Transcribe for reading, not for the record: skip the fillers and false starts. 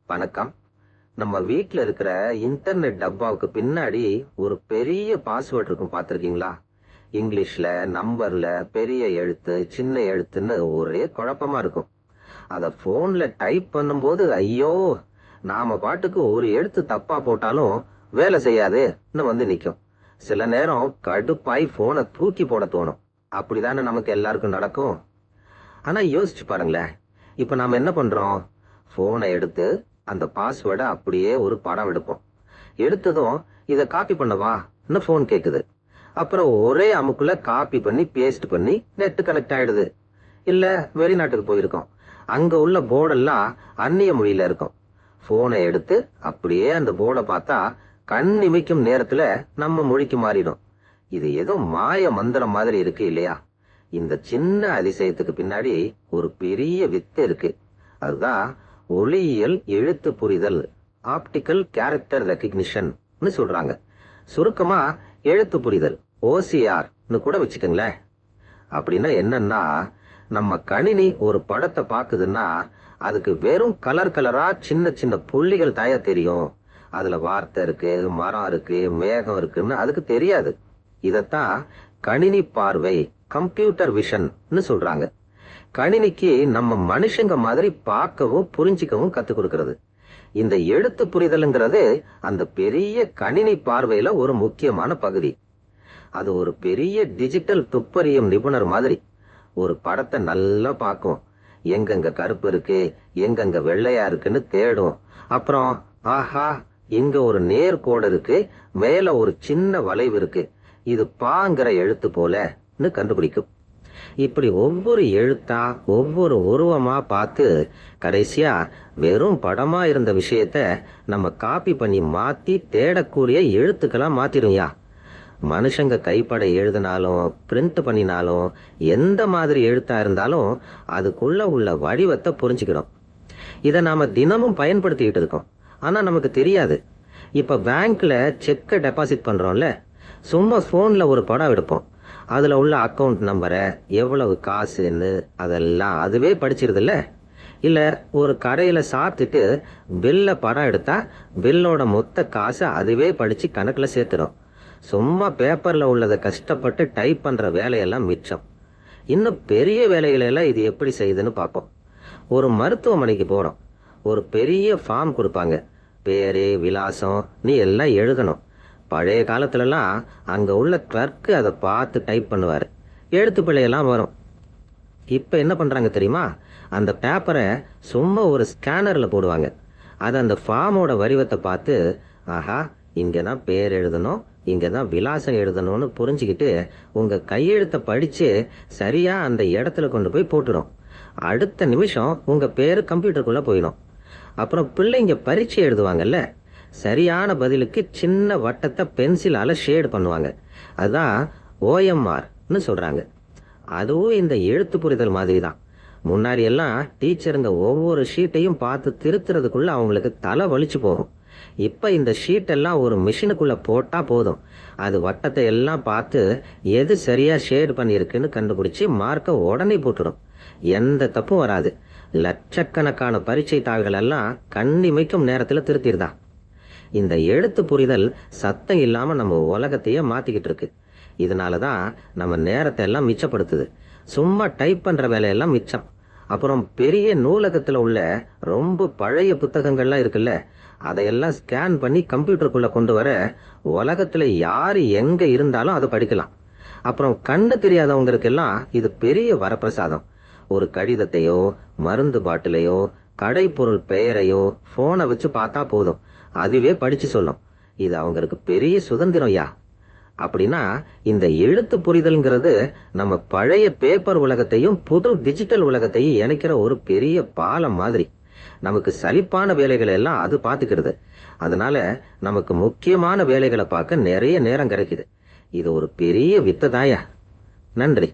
வணக்கம். நம்ம வீட்ல இருக்கிற இன்டர்நெட் டப்பாவுக்கு பின்னாடி ஒரு பெரிய பாஸ்வேர்ட் இருக்கும், பார்த்திருக்கீங்களா? இங்கிலீஷ்ல, நம்பர்ல, பெரிய எழுத்து, சின்ன எழுத்துன்னு ஒரே குழப்பமா இருக்கும். அத போன்ல டைப் பண்ணும்போது ஐயோ, நாம பாட்டுக்கு ஒரு எழுத்து தப்பா போட்டாலும் வேலை செய்யாதுன்னு வந்து நிக்கும். சில நேரம் கடுப்பாய் போனை தூக்கி போட தோணும். அப்படிதானே நமக்கு எல்லாருக்கும் நடக்கும். ஆனா யோசிச்சு பாருங்களேன், இப்ப நாம என்ன பண்றோம்? போனை எடுத்து அந்த பாஸ்வேர்டை அப்படியே ஒரு படம் எடுப்போம். எடுத்ததும் இதை காப்பி பண்ணவான்னு போன் கேக்குது. அப்புறம் ஒரே அமுக்குல காப்பி பண்ணி பேஸ்ட் பண்ணி நெட் கனெக்ட் ஆயிடுது. இல்ல வெளிநாட்டுக்கு போயிருக்கோம், அங்க உள்ள போர்டெல்லாம் அந்நிய மொழியில இருக்கும். போனை எடுத்து அப்படியே அந்த போர்டை பார்த்தா கண் இமைக்கும் நேரத்துல நம்ம மொழிக்கு மாறிடும். இது ஏதோ மாய மந்திரம் மாதிரி இருக்கு இல்லையா? இந்த சின்ன அதிசயத்துக்கு பின்னாடி ஒரு பெரிய வித்து இருக்கு. அதுதான் ஒளியியல் எழுத்து புரிதல், ஆப்டிக்கல் கேரக்டர் ரெகக்னிஷன் சொல்றாங்க. சுருக்கமா எழுத்து புரிதல், ஓசிஆர்னு கூட வச்சுக்கோங்களேன். அப்படின்னா என்னன்னா, நம்ம கணினி ஒரு படத்தை பாக்குதுன்னா அதுக்கு வெறும் கலர் கலரா சின்ன சின்ன புள்ளிகள் தாயா தெரியும். அதுல வார்த்தை இருக்கு, மரம் இருக்கு, மேகம் இருக்குன்னு அதுக்கு தெரியாது. இதத்தான் கணினி பார்வை, கம்ப்யூட்டர் விஷன் சொல்றாங்க. கணினிக்கு நம்ம மனுஷங்க மாதிரி பார்க்கவும் புரிஞ்சிக்கவும் கத்து கொடுக்கிறது. இந்த எழுத்து புரிதல்ங்கிறது அந்த பெரிய கணினி பார்வையில ஒரு முக்கியமான பகுதி. அது ஒரு பெரிய டிஜிட்டல் துப்பறியும் நிபுணர் மாதிரி. ஒரு படத்தை நல்லா பார்க்கும், எங்கெங்க கருப்பு இருக்கு, எங்கெங்க வெள்ளையா இருக்குன்னு தேடும். அப்புறம் ஆஹா, இங்க ஒரு நேர்கோடு இருக்கு, மேல ஒரு சின்ன வளைவு இருக்கு, இது பாங்கிற எழுத்து போலன்னு கண்டுபிடிக்கும். இப்படி ஒவ்வொரு எழுத்தா ஒவ்வொரு உருவமா பார்த்து கடைசியா வெறும் படமா இருந்த விஷயத்த நம்ம காப்பி பண்ணி மாத்தி தேடக்கூடிய எழுத்துக்களா மாத்திரும்யா. மனுஷங்க கைப்பட எழுதினாலும் பிரிண்ட் பண்ணினாலும் எந்த மாதிரி எழுத்தா இருந்தாலும் அதுக்குள்ள உள்ள வடிவத்தை புரிஞ்சுக்கிறோம். இதை நாம தினமும் பயன்படுத்திக்கிட்டு இருக்கோம், ஆனா நமக்கு தெரியாது. இப்ப பேங்க்ல செக்கை டெபாசிட் பண்றோம்ல, சும்மா போன்ல ஒரு படம் எடுப்போம். அதுல உள்ள அக்கௌண்ட் நம்பரை, எவ்வளவு காசுன்னு அதெல்லாம் அதுவே படிச்சிருதுல்ல. இல்ல ஒரு கடையில சாப்பிட்டுட்டு பில்ல படம் எடுத்தா பில்லோட மொத்த காசை அதுவே படிச்சு கணக்குல சேர்த்துடும். சும்மா பேப்பர்ல உள்ளதை கஷ்டப்பட்டு டைப் பண்ற வேலையெல்லாம் மிச்சம். இன்னும் பெரிய வேலைகளை எல்லாம் இது எப்படி செய்யுதுன்னு பார்ப்போம். ஒரு மருத்துவமனைக்கு போறோம், ஒரு பெரிய ஃபார்ம் கொடுப்பாங்க. பேரு, விலாசம் நீ எல்லாம் எழுதணும். பழைய காலத்துலலாம் அங்க உள்ள கிளர்க்கு அதை பார்த்து டைப் பண்ணுவாரு, எழுத்து பிழையெல்லாம் வரும். இப்ப என்ன பண்றாங்க தெரியுமா? அந்த பேப்பரை சும்மா ஒரு ஸ்கேனர்ல போடுவாங்க. அது அந்த ஃபார்மோட வடிவத்தை பார்த்து ஆஹா, இங்கதான் பேர் எழுதணும், இங்கதான் விலாசம் எழுதணும்னு புரிஞ்சுக்கிட்டு உங்க கையெழுத்தை படிச்சு சரியா அந்த இடத்துல கொண்டு போய் போட்டுரும். அடுத்த நிமிஷம் உங்க பேரு கம்ப்யூட்டருக்குள்ள போயிடும். அப்புறம் பிள்ளைங்க பரீட்சை எழுதுவாங்கல்ல, சரியான பதிலுக்கு சின்ன வட்டத்தை பென்சிலால ஷேட் பண்ணுவாங்க. அதுதான் ஓஎம்ஆர்னு சொல்றாங்க. அதுவும் இந்த எழுத்து புரிதல் மாதிரி தான். முன்னாடி எல்லாம் டீச்சருங்க ஒவ்வொரு ஷீட்டையும் பார்த்து திருத்துறதுக்குள்ள அவங்களுக்கு தலை வலிச்சு போகும். இப்ப இந்த ஷீட் எல்லாம் ஒரு மிஷினுக்குள்ள போட்டா போதும், அது வட்டத்தை எல்லாம் பார்த்து எது சரியா ஷேட் பண்ணிருக்குன்னு கண்டுபிடிச்சு மார்க்க உடனே போட்டுரும். எந்த தப்பும் வராது. லட்சக்கணக்கான பரீட்சை தாள்கள் எல்லாம் கண்ணிமைக்கும் நேரத்துல திருத்திருதான். இந்த எழுத்து புரிதல் சத்தம் இல்லாம நம்ம உலகத்தையே மாத்திக்கிட்டு இருக்கு. இதனாலதான் நம்ம நேரத்தை எல்லாம் மிச்சப்படுத்துது. சும்மா டைப் பண்ற வேலையெல்லாம் மிச்சம். அப்புறம் பெரிய நூலகத்துல உள்ள ரொம்ப பழைய புத்தகங்கள்லாம் இருக்குல்ல, அதையெல்லாம் ஸ்கேன் பண்ணி கம்ப்யூட்டருக்குள்ள கொண்டு வர உலகத்துல யாரு எங்க இருந்தாலும் அதை படிக்கலாம். அப்புறம் கண்ணு தெரியாதவங்களுக்கெல்லாம் இது பெரிய வரப்பிரசாதம். ஒரு கடிதத்தையோ மருந்து பாட்டிலையோ கடை பொருள் பெயரையோ போனை வச்சு பார்த்தா போதும், அதுவே படிச்சு சொல்லும். இது அவங்களுக்கு பெரிய சுதந்திரம் யா. அப்படின்னா இந்த எழுத்து புரிதல்ங்கிறது நம்ம பழைய பேப்பர் உலகத்தையும் புது டிஜிட்டல் உலகத்தையும் இணைக்கிற ஒரு பெரிய பாலம் மாதிரி. நமக்கு சலிப்பான வேலைகளை எல்லாம் அது பார்த்துக்கிறது. அதனால நமக்கு முக்கியமான வேலைகளை பார்க்க நிறைய நேரம் கிடைக்குது. இது ஒரு பெரிய வித்தை தாயா. நன்றி.